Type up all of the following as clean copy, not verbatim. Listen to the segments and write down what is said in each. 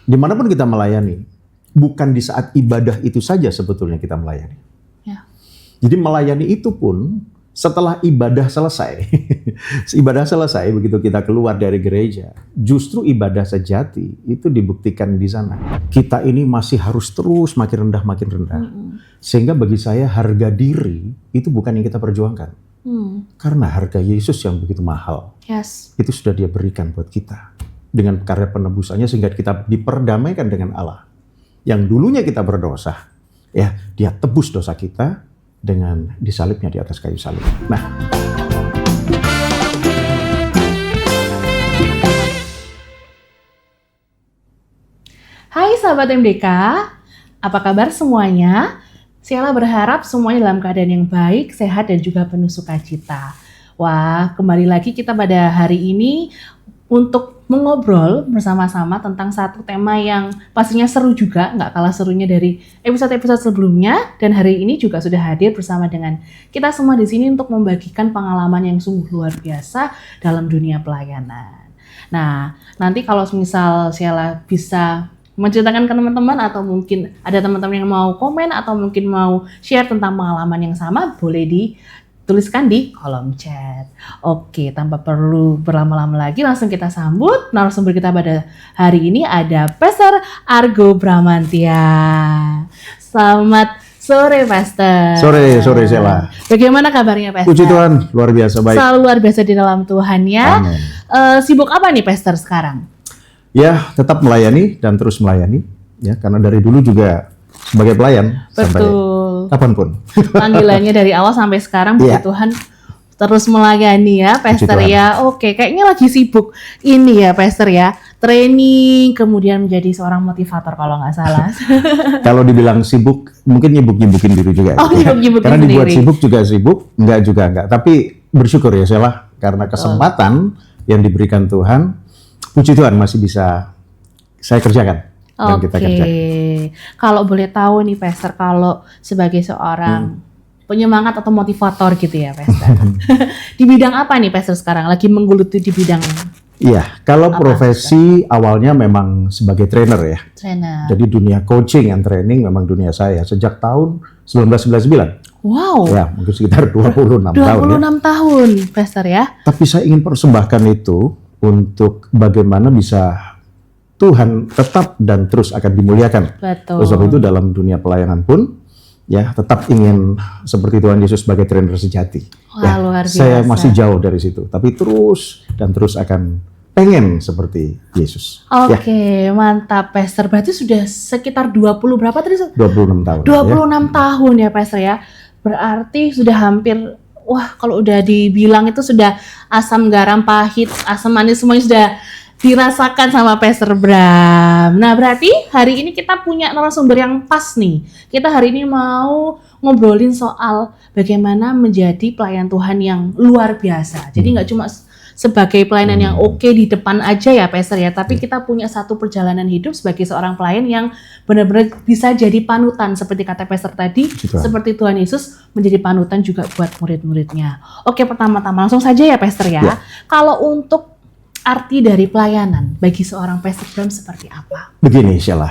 dimanapun kita melayani, bukan di saat ibadah itu saja sebetulnya kita melayani. Ya. Jadi melayani itu pun setelah ibadah selesai. Ibadah selesai, begitu kita keluar dari gereja, justru ibadah sejati itu dibuktikan di sana. Kita ini masih harus terus makin rendah, makin rendah. Sehingga bagi saya harga diri itu bukan yang kita perjuangkan. Karena harga Yesus yang begitu mahal, itu sudah Dia berikan buat kita. Dengan karya penebusannya sehingga kita diperdamaikan dengan Allah. Yang dulunya kita berdosa, ya Dia tebus dosa kita dengan disalibnya di atas kayu salib. Nah, hai sahabat MDK, apa kabar semuanya? Sheila berharap semuanya dalam keadaan yang baik, sehat, dan juga penuh sukacita. Wah, kembali lagi kita pada hari ini untuk mengobrol bersama-sama tentang satu tema yang pastinya seru juga, nggak kalah serunya dari episode-episode sebelumnya. Dan hari ini juga sudah hadir bersama dengan kita semua di sini untuk membagikan pengalaman yang sungguh luar biasa dalam dunia pelayanan. Nah, nanti kalau misal Sheila bisa menceritakan ke teman-teman atau mungkin ada teman-teman yang mau komen atau mungkin mau share tentang pengalaman yang sama, boleh dituliskan di kolom chat. Oke, tanpa perlu berlama-lama lagi, langsung kita sambut narasumber kita pada hari ini, ada Pastor Argo Bramantia. Selamat sore, Pastor. Sore Sheila. Bagaimana kabarnya, Pastor? Puji Tuhan, luar biasa baik. Selalu luar biasa di dalam Tuhan ya. Amin. Sibuk apa nih, Pastor, sekarang? Ya, tetap melayani dan terus melayani. Ya, karena dari dulu juga sebagai pelayan. Betul. Sampai kapanpun. Panggilannya dari awal sampai sekarang, puji Tuhan, terus melayani ya, Pastor ya. Oke, kayaknya lagi sibuk ini ya, Pastor ya. Training, kemudian menjadi seorang motivator kalau nggak salah. Kalau dibilang sibuk, mungkin nyibuk-nyibukin diri juga. Oh, nyibuk-nyibukin karena dibuat sendiri. sibuk juga sibuk, enggak juga enggak. Tapi bersyukur ya Sheila, karena kesempatan yang diberikan Tuhan, puji Tuhan masih bisa saya kerjakan. Dan kita kerjakan. Kalau boleh tahu nih, Pastor, kalau sebagai seorang penyemangat atau motivator gitu ya, Pastor. Di bidang apa nih, Pastor, sekarang? Lagi menggeluti di bidang? Iya, kalau profesi awalnya memang sebagai trainer ya. Trainer. Jadi dunia coaching and training memang dunia saya sejak tahun 1999. Wow. Ya, mungkin sekitar 26 tahun ya. 26 tahun, Pastor ya. Tapi saya ingin persembahkan itu untuk bagaimana bisa Tuhan tetap dan terus akan dimuliakan. Betul. Oleh sebab itu dalam dunia pelayanan pun ya tetap ingin seperti Tuhan Yesus sebagai trainer sejati. Wah, luar biasa. Saya masih jauh dari situ, tapi terus dan terus akan pengen seperti Yesus. Oke, mantap, Pastor. Berarti sudah sekitar 20 berapa tadi? 26 tahun. 26 tahun ya, Pastor ya. Berarti sudah hampir, wah, kalau udah dibilang itu sudah asam, garam, pahit, asam, manis semuanya sudah dirasakan sama Pastor Bram. Nah, berarti hari ini kita punya narasumber yang pas nih. Kita hari ini mau ngobrolin soal bagaimana menjadi pelayan Tuhan yang luar biasa. Jadi nggak cuma sebagai pelayanan yang oke di depan aja ya, Pastor ya, tapi kita punya satu perjalanan hidup sebagai seorang pelayan yang benar-benar bisa jadi panutan seperti kata Pastor tadi, seperti Tuhan Yesus menjadi panutan juga buat murid-muridnya. Oke, pertama-tama langsung saja ya, Pastor ya. Kalau untuk arti dari pelayanan bagi seorang Pastor Bram seperti apa? Begini, Sheila.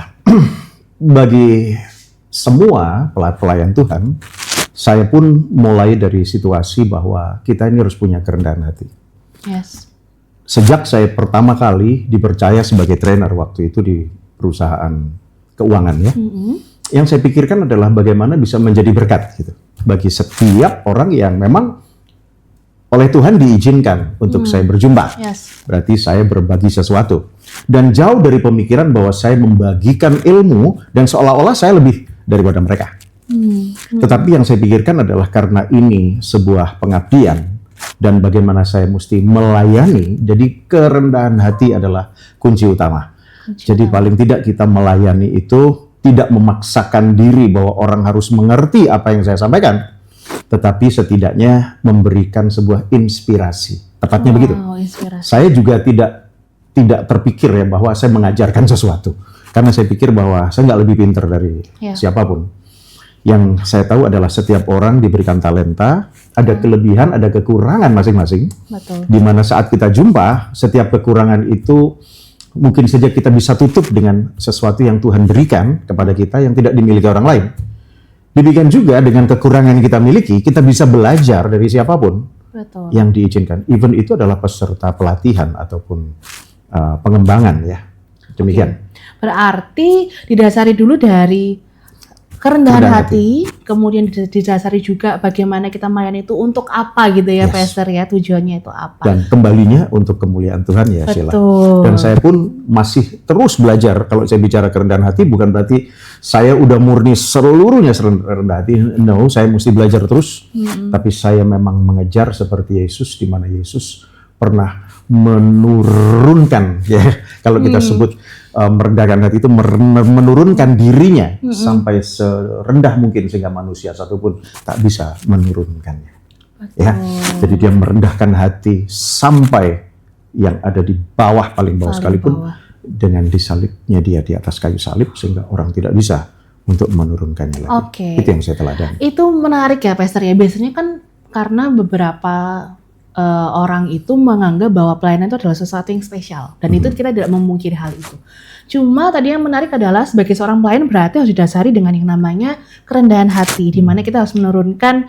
Bagi semua pelayan Tuhan, saya pun mulai dari situasi bahwa kita ini harus punya kerendahan hati. Yes. Sejak saya pertama kali dipercaya sebagai trainer waktu itu di perusahaan keuangan ya, yang saya pikirkan adalah bagaimana bisa menjadi berkat gitu bagi setiap orang yang memang oleh Tuhan diizinkan untuk saya berjumpa. Yes. Berarti saya berbagi sesuatu. Dan jauh dari pemikiran bahwa saya membagikan ilmu dan seolah-olah saya lebih daripada mereka. Tetapi yang saya pikirkan adalah karena ini sebuah pengabdian dan bagaimana saya mesti melayani, jadi kerendahan hati adalah kunci utama. Jadi paling tidak kita melayani itu tidak memaksakan diri bahwa orang harus mengerti apa yang saya sampaikan, tetapi setidaknya memberikan sebuah inspirasi. Tepatnya begitu. Inspirasi. Saya juga tidak terpikir ya bahwa saya mengajarkan sesuatu, karena saya pikir bahwa saya nggak lebih pintar dari siapapun. Yang saya tahu adalah setiap orang diberikan talenta, ada kelebihan, ada kekurangan masing-masing. Betul. Di mana saat kita jumpa, setiap kekurangan itu mungkin saja kita bisa tutup dengan sesuatu yang Tuhan berikan kepada kita yang tidak dimiliki orang lain. Demikian juga dengan kekurangan yang kita miliki, kita bisa belajar dari siapapun Betul. yang diizinkan. Even itu adalah peserta pelatihan ataupun pengembangan ya. Demikian. Berarti didasari dulu dari kerendahan Kerendahan hati, kemudian didasari juga bagaimana kita melayani itu untuk apa gitu ya, Yes. Pastor ya, tujuannya itu apa. Dan kembalinya untuk kemuliaan Tuhan ya Sheila. Betul. Dan saya pun masih terus belajar. Kalau saya bicara kerendahan hati, bukan berarti saya udah murni seluruhnya rendah hati. No, saya mesti belajar terus. Tapi saya memang mengejar seperti Yesus, di mana Yesus pernah menurunkan ya. Kalau kita sebut merendahkan hati itu menurunkan dirinya sampai serendah mungkin sehingga manusia satupun tak bisa menurunkannya. Ya, jadi dia merendahkan hati sampai yang ada di bawah paling bawah sekalipun dengan disalibnya dia di atas kayu salib sehingga orang tidak bisa untuk menurunkannya lagi. Oke. Itu yang saya teladani. Itu menarik ya, Pastor ya. Biasanya kan karena beberapa orang itu menganggap bahwa pelayanan itu adalah sesuatu yang spesial, dan itu kita tidak memungkiri hal itu. Cuma tadi yang menarik adalah sebagai seorang pelayan berarti harus didasari dengan yang namanya kerendahan hati, di mana kita harus menurunkan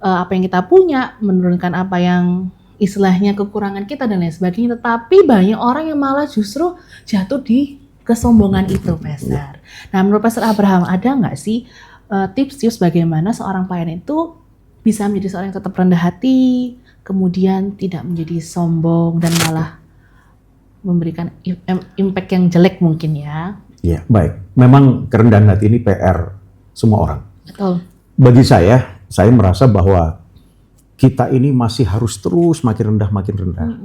apa yang kita punya, menurunkan apa yang istilahnya kekurangan kita dan lain sebagainya. Tetapi banyak orang yang malah justru jatuh di kesombongan itu, Pastor. Nah, menurut Pastor Abraham, ada nggak sih tips-tips bagaimana seorang pelayan itu bisa menjadi seorang yang tetap rendah hati, kemudian tidak menjadi sombong dan malah memberikan impact yang jelek mungkin ya? Ya, baik. Memang kerendahan hati ini PR semua orang. Betul. Bagi saya merasa bahwa kita ini masih harus terus makin rendah.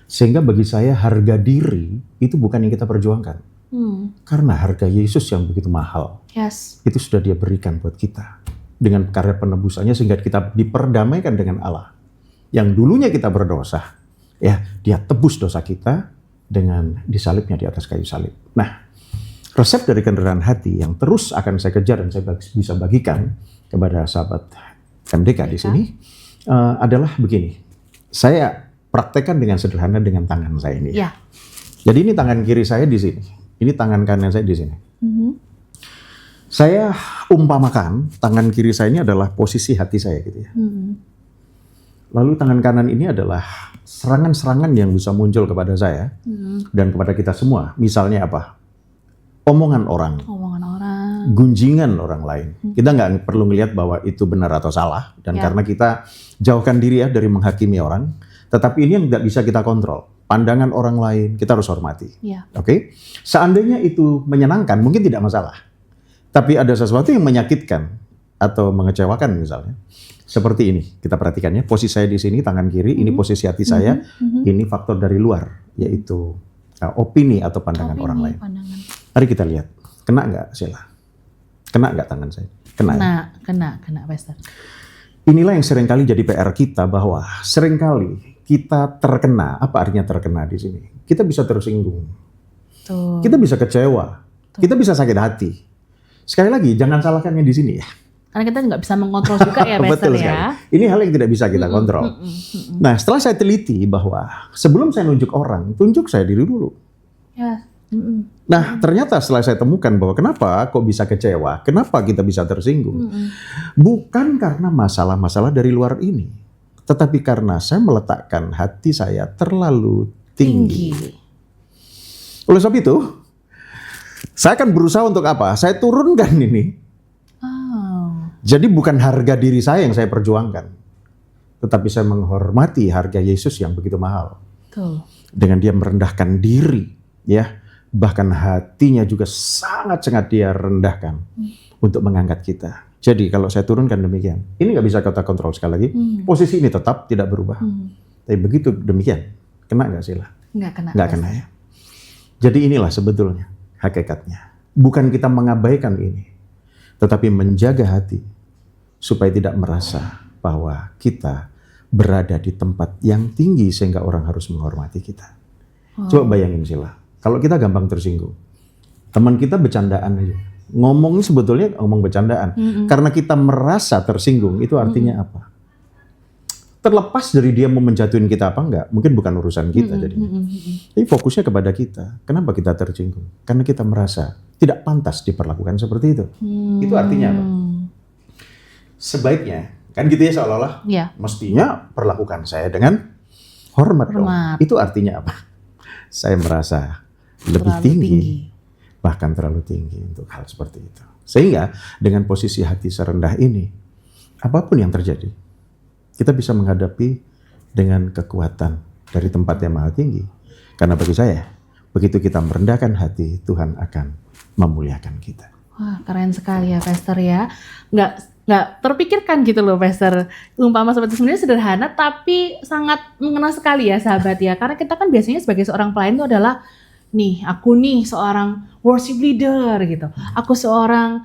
Sehingga bagi saya harga diri itu bukan yang kita perjuangkan. Karena harga Yesus yang begitu mahal. Yes. Itu sudah dia berikan buat kita. Dengan karya penebusannya sehingga kita diperdamaikan dengan Allah. Yang dulunya kita berdosa, ya dia tebus dosa kita dengan disalibnya di atas kayu salib. Nah, resep dari kerendahan hati yang terus akan saya kejar dan saya bisa bagikan kepada sahabat MDK di sini adalah begini. Saya praktekkan dengan sederhana dengan tangan saya ini. Ya. Jadi ini tangan kiri saya di sini, ini tangan kanan saya di sini. Saya umpamakan tangan kiri saya ini adalah posisi hati saya gitu ya. Lalu tangan kanan ini adalah serangan-serangan yang bisa muncul kepada saya dan kepada kita semua. Misalnya apa? Omongan orang, gunjingan orang lain. Kita nggak perlu melihat bahwa itu benar atau salah. Dan karena kita jauhkan diri ya dari menghakimi orang. Tetapi ini yang tidak bisa kita kontrol. Pandangan orang lain, kita harus hormati. Oke? Seandainya itu menyenangkan, mungkin tidak masalah. Tapi ada sesuatu yang menyakitkan atau mengecewakan misalnya. Seperti ini, kita perhatikan ya, posisi saya di sini, tangan kiri, ini posisi hati saya, ini faktor dari luar, yaitu opini atau pandangan orang lain. Mari kita lihat, kena nggak Sheila? Kena nggak tangan saya? Kena, Pastor. Inilah yang seringkali jadi PR kita, bahwa seringkali kita terkena. Apa artinya terkena di sini? Kita bisa tersinggung, kita bisa kecewa, kita bisa sakit hati. Sekali lagi, jangan salahkannya di sini ya. Karena kita nggak bisa mengontrol juga ya, Pastor. Betul sekali. Ini hal yang tidak bisa kita kontrol. Nah, setelah saya teliti bahwa sebelum saya nunjuk orang, tunjuk saya diri dulu. Nah, ternyata setelah saya temukan bahwa kenapa kok bisa kecewa, kenapa kita bisa tersinggung, bukan karena masalah-masalah dari luar ini, tetapi karena saya meletakkan hati saya terlalu tinggi. Oleh sebab itu, saya akan berusaha untuk apa? Saya turunkan ini. Jadi bukan harga diri saya yang saya perjuangkan, tetapi saya menghormati harga Yesus yang begitu mahal. Dengan dia merendahkan diri, ya, bahkan hatinya juga sangat-sangat dia rendahkan untuk mengangkat kita. Jadi kalau saya turunkan demikian, ini nggak bisa kita kontrol sekali lagi. Posisi ini tetap tidak berubah. Tapi begitu demikian, kena nggak Sheila? Nggak kena ya. Jadi inilah sebetulnya hakikatnya. Bukan kita mengabaikan ini, tetapi menjaga hati supaya tidak merasa bahwa kita berada di tempat yang tinggi sehingga orang harus menghormati kita. Coba bayangin Sheila, kalau kita gampang tersinggung, teman kita bercandaan aja, ngomongnya sebetulnya ngomong bercandaan, karena kita merasa tersinggung, itu artinya apa? Terlepas dari dia mau menjatuhin kita apa enggak, mungkin bukan urusan kita jadinya. Tapi fokusnya kepada kita. Kenapa kita tersinggung? Karena kita merasa tidak pantas diperlakukan seperti itu. Itu artinya apa? Sebaiknya, kan gitu ya seolah-olah, Ya. mestinya perlakukan saya dengan hormat dong. Hormat. Itu artinya apa? Saya merasa lebih Terlalu tinggi, bahkan terlalu tinggi untuk hal seperti itu. Sehingga dengan posisi hati serendah ini, apapun yang terjadi, kita bisa menghadapi dengan kekuatan dari tempat yang maha tinggi. Karena bagi saya, begitu kita merendahkan hati, Tuhan akan memuliakan kita. Wah, keren sekali ya, Pastor ya. Nggak terpikirkan gitu loh, Pastor. Umpama seperti sebenarnya sederhana, tapi sangat mengena sekali ya, sahabat ya. Karena kita kan biasanya sebagai seorang pelayan itu adalah, nih, aku nih seorang worship leader gitu. Aku seorang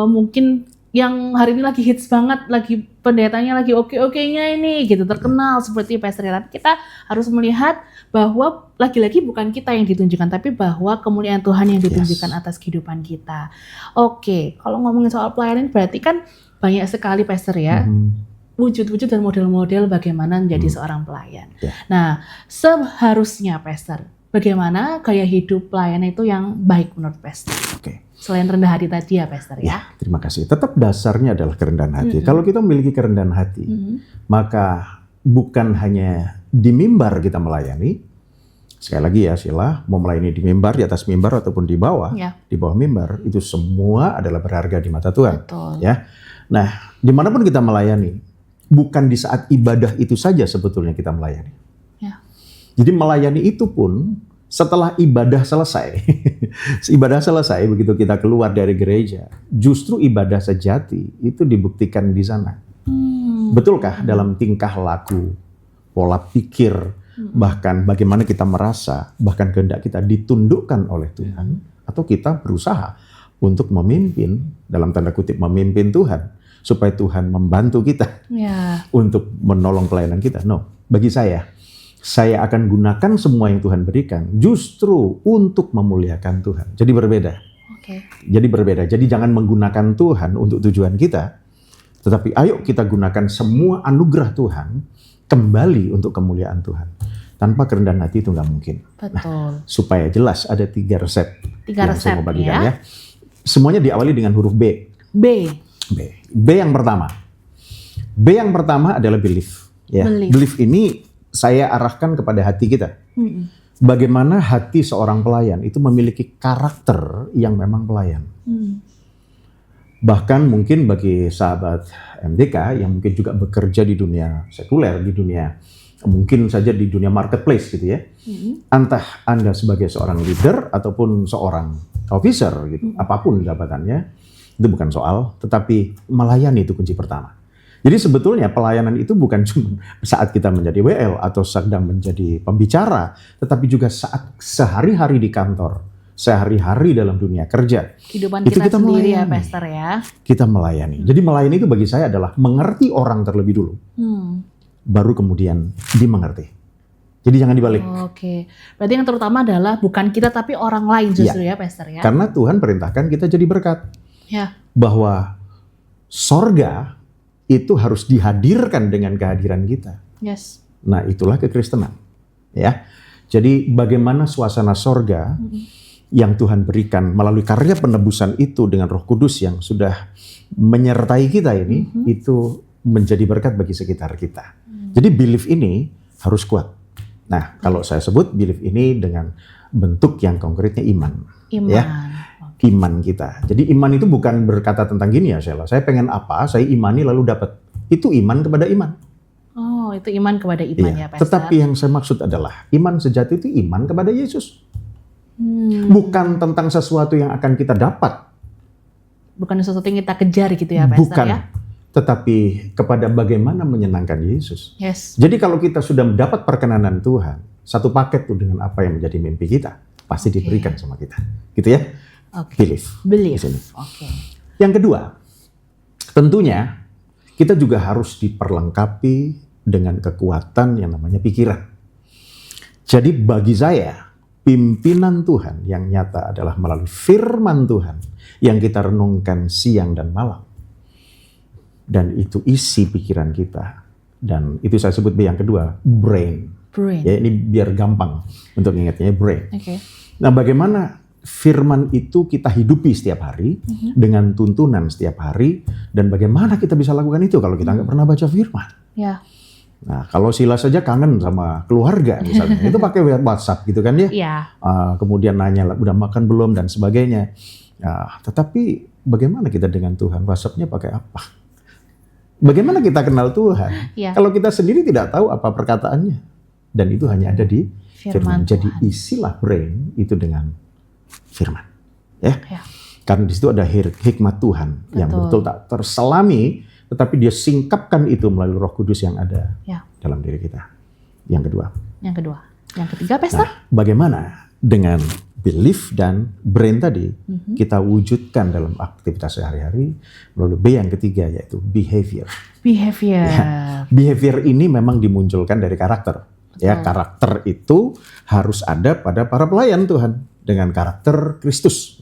mungkin yang hari ini lagi hits banget, lagi pendetanya lagi oke-okenya ini gitu, terkenal seperti Pastor ya. Tapi kita harus melihat bahwa lagi-lagi bukan kita yang ditunjukkan, tapi bahwa kemuliaan Tuhan yang ditunjukkan atas kehidupan kita. Oke, kalau ngomongin soal pelayanan berarti kan banyak sekali Pastor ya, wujud-wujud dan model-model bagaimana menjadi seorang pelayan. Nah, seharusnya Pastor, bagaimana gaya hidup pelayan itu yang baik menurut Pastor? Oke. Selain rendah hati tadi ya, Pastor ya. Ya, terima kasih. Tetap dasarnya adalah kerendahan hati. Kalau kita memiliki kerendahan hati, maka bukan hanya di mimbar kita melayani. Sekali lagi ya, Sheila, mau melayani di mimbar, di atas mimbar ataupun di bawah mimbar, itu semua adalah berharga di mata Tuhan. Betul. Ya. Nah, dimanapun kita melayani, bukan di saat ibadah itu saja sebetulnya kita melayani. Ya. Jadi melayani itu pun setelah ibadah selesai, ibadah selesai begitu kita keluar dari gereja, justru ibadah sejati itu dibuktikan di sana. Betulkah dalam tingkah laku, pola pikir, bahkan bagaimana kita merasa, bahkan kehendak kita ditundukkan oleh Tuhan, atau kita berusaha untuk memimpin, dalam tanda kutip memimpin Tuhan, supaya Tuhan membantu kita untuk menolong pelayanan kita? No, bagi saya akan gunakan semua yang Tuhan berikan justru untuk memuliakan Tuhan. Jadi berbeda. Jadi berbeda. Jadi jangan menggunakan Tuhan untuk tujuan kita, tetapi ayo kita gunakan semua anugerah Tuhan kembali untuk kemuliaan Tuhan. Tanpa kerendahan hati itu nggak mungkin. Betul. Nah, supaya jelas ada 3 resep yang resep saya mau bagikan ya. Semuanya diawali dengan huruf B. B yang pertama. B yang pertama adalah belief. Ya. Belief ini saya arahkan kepada hati kita. Bagaimana hati seorang pelayan itu memiliki karakter yang memang pelayan. Bahkan mungkin bagi sahabat MDK yang mungkin juga bekerja di dunia sekuler, di dunia mungkin saja di dunia marketplace gitu ya. Entah Anda sebagai seorang leader ataupun seorang officer gitu, apapun jabatannya, itu bukan soal, tetapi melayani itu kunci pertama. Jadi sebetulnya pelayanan itu bukan cuma saat kita menjadi WL atau sedang menjadi pembicara, tetapi juga saat sehari-hari di kantor, sehari-hari dalam dunia kerja. Kehidupan itu kita sendiri melayani. Ya, Pastor ya. Kita melayani. Jadi melayani itu bagi saya adalah mengerti orang terlebih dulu, baru kemudian dimengerti. Jadi jangan dibalik. Oke, berarti yang terutama adalah bukan kita tapi orang lain justru ya, Pastor ya. Karena Tuhan perintahkan kita jadi berkat. Bahwa sorga itu harus dihadirkan dengan kehadiran kita. Nah, itulah kekristenan. Ya. Jadi bagaimana suasana sorga yang Tuhan berikan melalui karya penebusan itu dengan Roh Kudus yang sudah menyertai kita ini, itu menjadi berkat bagi sekitar kita. Jadi belief ini harus kuat. Nah, kalau saya sebut belief ini dengan bentuk yang konkretnya iman. Ya. Iman kita. Jadi iman itu bukan berkata tentang gini ya, Sheila. Saya pengen apa, saya imani lalu dapat. Itu iman kepada iman. Oh, itu iman kepada iman ya, Pastor. Tetapi yang saya maksud adalah iman sejati itu iman kepada Yesus. Bukan tentang sesuatu yang akan kita dapat. Bukan sesuatu yang kita kejar gitu ya, Pastor. Bukan. Tetapi kepada bagaimana menyenangkan Yesus. Jadi kalau kita sudah mendapat perkenanan Tuhan, satu paket tuh dengan apa yang menjadi mimpi kita, pasti diberikan sama kita. Gitu ya. Belief. Yang kedua, tentunya kita juga harus diperlengkapi dengan kekuatan yang namanya pikiran. Jadi bagi saya, pimpinan Tuhan yang nyata adalah melalui firman Tuhan yang kita renungkan siang dan malam. Dan itu isi pikiran kita. Dan itu saya sebut B yang kedua, brain. Brain. Ya, ini biar gampang untuk ingatnya, brain. Oke. Nah, bagaimana firman itu kita hidupi setiap hari dengan tuntunan setiap hari, dan bagaimana kita bisa lakukan itu kalau kita nggak pernah baca firman? Ya. Nah, kalau Sila saja kangen sama keluarga misalnya, itu pakai WhatsApp gitu kan ya? Iya. Kemudian nanya udah makan belum dan sebagainya. Tetapi bagaimana kita dengan Tuhan? WhatsApp-nya pakai apa? Bagaimana kita kenal Tuhan? Iya. Kalau kita sendiri tidak tahu apa perkataannya, dan itu hanya ada di firman. Jadi isilah brain itu dengan firman, ya. Karena di situ ada hikmat Tuhan yang betul tak terselami, tetapi dia singkapkan itu melalui Roh Kudus yang ada dalam diri kita. Yang kedua. Yang ketiga, Pastor? Nah, bagaimana dengan belief dan brain tadi kita wujudkan dalam aktivitas sehari-hari melalui B yang ketiga, yaitu behavior. Behavior ini memang dimunculkan dari karakter. Ya, karakter itu harus ada pada para pelayan Tuhan dengan karakter Kristus.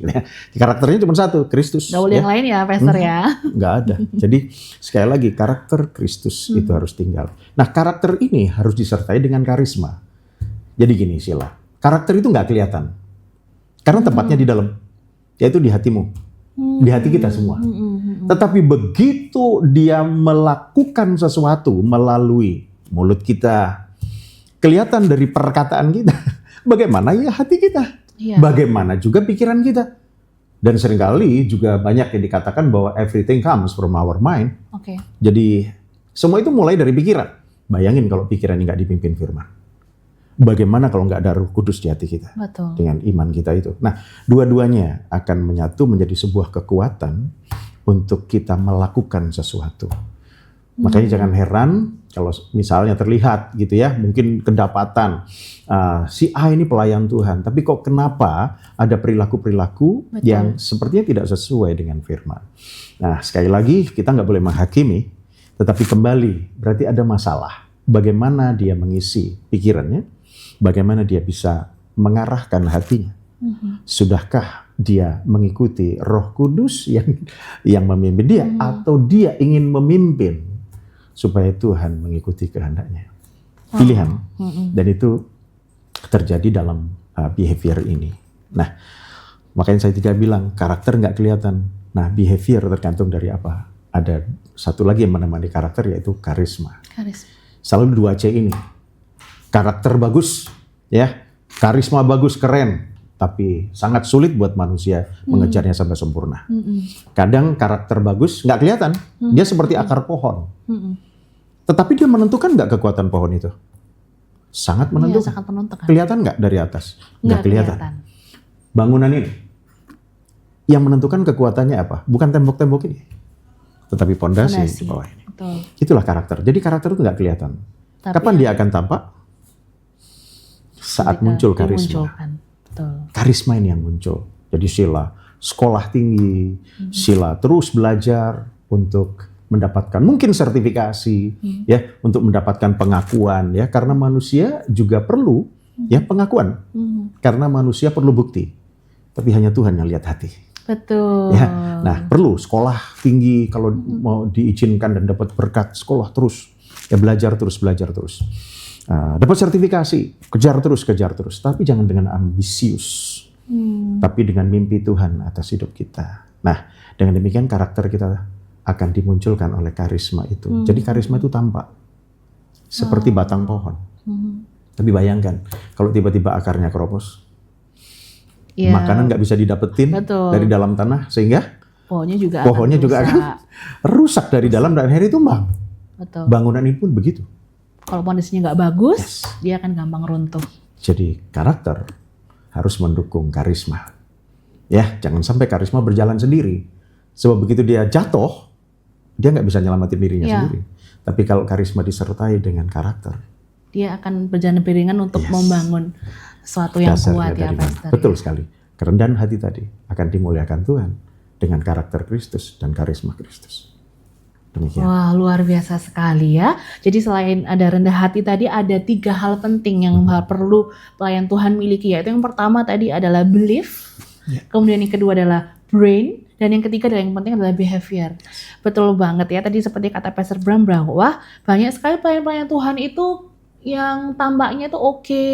Karakternya cuma satu, Kristus. Gak boleh yang lain ya, Pastor ya? Nggak ada. Jadi sekali lagi karakter Kristus itu harus tinggal. Nah, karakter ini harus disertai dengan karisma. Jadi gini, Sila, karakter itu nggak kelihatan. Karena tempatnya di dalam, yaitu di hatimu, di hati kita semua. Tetapi begitu dia melakukan sesuatu melalui mulut kita, kelihatan dari perkataan kita, bagaimana ya hati kita, bagaimana juga pikiran kita. Dan seringkali juga banyak yang dikatakan bahwa everything comes from our mind. Jadi semua itu mulai dari pikiran. Bayangin kalau pikiran ini nggak dipimpin firman. Bagaimana kalau nggak ada Roh Kudus di hati kita? Betul. Dengan iman kita itu. Nah, dua-duanya akan menyatu menjadi sebuah kekuatan untuk kita melakukan sesuatu. Makanya jangan heran kalau misalnya terlihat gitu ya, mungkin kedapatan si A ini pelayan Tuhan, tapi kok kenapa ada perilaku-perilaku yang sepertinya tidak sesuai dengan firman. Nah, sekali lagi kita nggak boleh menghakimi, tetapi kembali berarti ada masalah. Bagaimana dia mengisi pikirannya? Bagaimana dia bisa mengarahkan hatinya? Sudahkah dia mengikuti Roh Kudus yang memimpin dia, atau dia ingin memimpin supaya Tuhan mengikuti kehendaknya? Pilihan. Dan itu terjadi dalam behavior ini. Nah, makanya saya tidak bilang karakter nggak kelihatan. Nah, behavior tergantung dari apa? Ada satu lagi yang menemani karakter, yaitu karisma. Selalu 2C ini. Karakter bagus, ya, karisma bagus, keren, tapi sangat sulit buat manusia mengejarnya sampai sempurna. Kadang karakter bagus nggak kelihatan, dia seperti akar pohon. Tetapi dia menentukan nggak kekuatan pohon itu? Sangat menentukan. Iya, sangat menentukan. Kelihatan nggak dari atas? Nggak kelihatan. Bangunan ini, yang menentukan kekuatannya apa? Bukan tembok-tembok ini, tetapi pondasi di bawah ini. Betul. Itulah karakter. Jadi karakter itu nggak kelihatan. Kapan dia akan tampak? Saat muncul karisma. Karisma ini yang muncul. Jadi Sila sekolah tinggi, Sila terus belajar untuk mendapatkan mungkin sertifikasi, ya, untuk mendapatkan pengakuan, ya, karena manusia juga perlu ya pengakuan. Karena manusia perlu bukti. Tapi hanya Tuhan yang lihat hati. Betul. Ya. Nah, perlu sekolah tinggi kalau mau diizinkan dan dapat berkat, sekolah terus. Ya, belajar terus. Dapat sertifikasi, kejar terus. Tapi jangan dengan ambisius. Tapi dengan mimpi Tuhan atas hidup kita. Nah, dengan demikian karakter kita akan dimunculkan oleh karisma itu. Jadi karisma itu tampak seperti batang pohon. Tapi bayangkan kalau tiba-tiba akarnya keropos, makanan nggak bisa didapetin dari dalam tanah, sehingga pohonnya juga akan rusak dari dalam dan akhirnya tumbang. Bangunan ini pun begitu. Kalau pondasinya nggak bagus, dia akan gampang runtuh. Jadi karakter harus mendukung karisma. Ya, jangan sampai karisma berjalan sendiri. Sebab begitu dia jatuh, dia nggak bisa nyelamatin dirinya sendiri. Tapi kalau karisma disertai dengan karakter, dia akan berjalan beriringan untuk membangun sesuatu yang kuat, ya, Pastor. Betul sekali. Kerendahan hati tadi akan dimuliakan Tuhan dengan karakter Kristus dan karisma Kristus. Demikian. Wah, luar biasa sekali ya. Jadi selain ada rendah hati tadi, ada 3 hal penting yang perlu pelayan Tuhan miliki. Yaitu yang pertama tadi adalah belief, kemudian yang kedua adalah brain, dan yang ketiga dan yang penting adalah behavior. Betul banget ya, tadi seperti kata Pastor Bram bahwa banyak sekali pelayan-pelayan Tuhan itu yang tampaknya itu oke,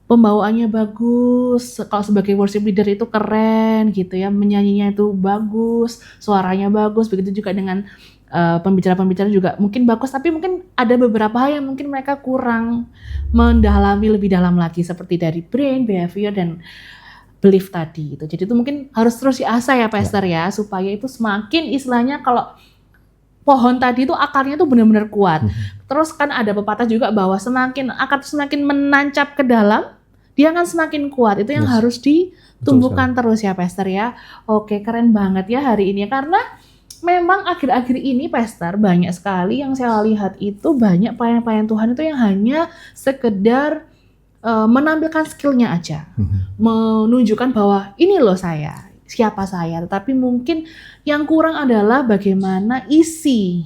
pembawaannya bagus, kalau sebagai worship leader itu keren gitu ya, menyanyinya itu bagus, suaranya bagus, begitu juga dengan pembicara-pembicara juga mungkin bagus, tapi mungkin ada beberapa hal yang mungkin mereka kurang mendalami lebih dalam lagi, seperti dari brain, behavior, dan belief tadi itu. Jadi itu mungkin harus terus diasah ya Pastor ya, supaya itu semakin istilahnya kalau pohon tadi itu akarnya tuh benar-benar kuat. Terus kan ada pepatah juga bahwa semakin akar semakin menancap ke dalam, dia akan semakin kuat. Itu yang harus ditumbuhkan terus ya Pastor ya. Oke, keren banget ya hari ini, karena memang akhir-akhir ini Pastor banyak sekali yang saya lihat itu banyak pelayan-pelayan Tuhan itu yang hanya sekedar menampilkan skillnya aja, menunjukkan bahwa ini loh saya, siapa saya, tetapi mungkin yang kurang adalah bagaimana isi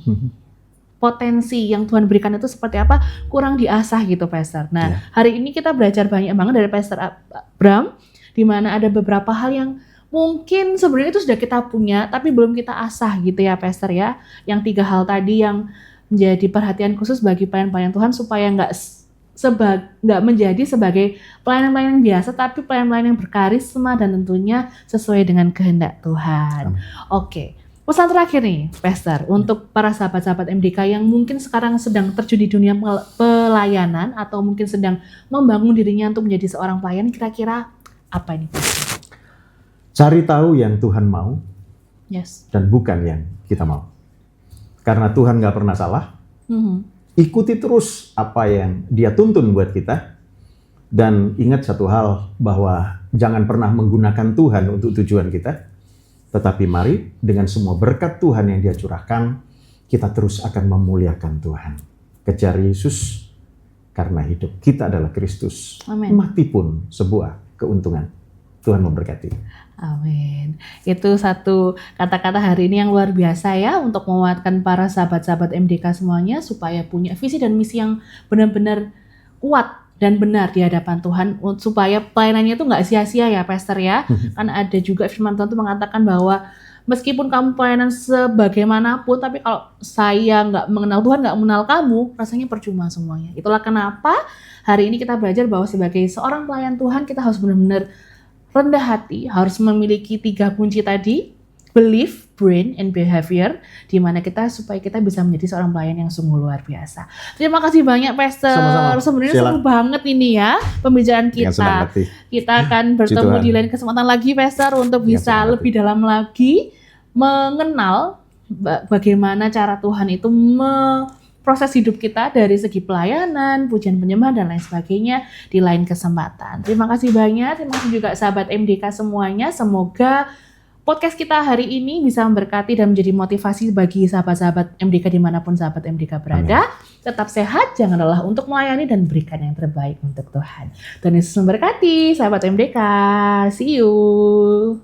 potensi yang Tuhan berikan itu seperti apa, kurang diasah gitu Pastor. Nah, hari ini kita belajar banyak banget dari Pastor Bram, di mana ada beberapa hal yang mungkin sebenarnya itu sudah kita punya, tapi belum kita asah gitu ya Pastor ya. Yang 3 hal tadi yang menjadi perhatian khusus bagi pelayan-pelayan Tuhan supaya nggak menjadi sebagai pelayan-pelayan biasa, tapi pelayan-pelayan yang berkarisma dan tentunya sesuai dengan kehendak Tuhan. Oke, pesan terakhir nih Pastor untuk para sahabat-sahabat MDK yang mungkin sekarang sedang terjun di dunia pelayanan atau mungkin sedang membangun dirinya untuk menjadi seorang pelayan, kira-kira apa ini Pastor? Cari tahu yang Tuhan mau dan bukan yang kita mau. Karena Tuhan gak pernah salah. Ikuti terus apa yang Dia tuntun buat kita. Dan ingat satu hal, bahwa jangan pernah menggunakan Tuhan untuk tujuan kita. Tetapi mari dengan semua berkat Tuhan yang Dia curahkan, kita terus akan memuliakan Tuhan. Kejar Yesus, karena hidup kita adalah Kristus. Amin. Mati pun sebuah keuntungan. Tuhan memberkati. Amin. Itu satu kata-kata hari ini yang luar biasa ya, untuk menguatkan para sahabat-sahabat MDK semuanya supaya punya visi dan misi yang benar-benar kuat dan benar di hadapan Tuhan, supaya pelayanannya itu nggak sia-sia ya Pastor ya. Kan ada juga firman Tuhan itu mengatakan bahwa meskipun kamu pelayanan sebagaimanapun, tapi kalau saya nggak mengenal Tuhan, nggak mengenal kamu, rasanya percuma semuanya. Itulah kenapa hari ini kita belajar bahwa sebagai seorang pelayan Tuhan, kita harus benar-benar rendah hati, harus memiliki 3 kunci tadi, belief, brain, and behavior, di mana supaya kita bisa menjadi seorang pelayan yang sungguh luar biasa. Terima kasih banyak Pastor. Sama-sama. Sebenarnya seru banget ini ya pembicaraan kita. Kita akan bertemu di lain kesempatan lagi Pastor untuk bisa lebih dalam lagi mengenal bagaimana cara Tuhan itu proses hidup kita dari segi pelayanan, pujian penyembahan, dan lain sebagainya di lain kesempatan. Terima kasih banyak, terima kasih juga sahabat MDK semuanya. Semoga podcast kita hari ini bisa memberkati dan menjadi motivasi bagi sahabat-sahabat MDK dimanapun sahabat MDK berada. Amin. Tetap sehat, jangan lelah untuk melayani dan berikan yang terbaik untuk Tuhan. Tuhan Yesus memberkati, sahabat MDK. See you.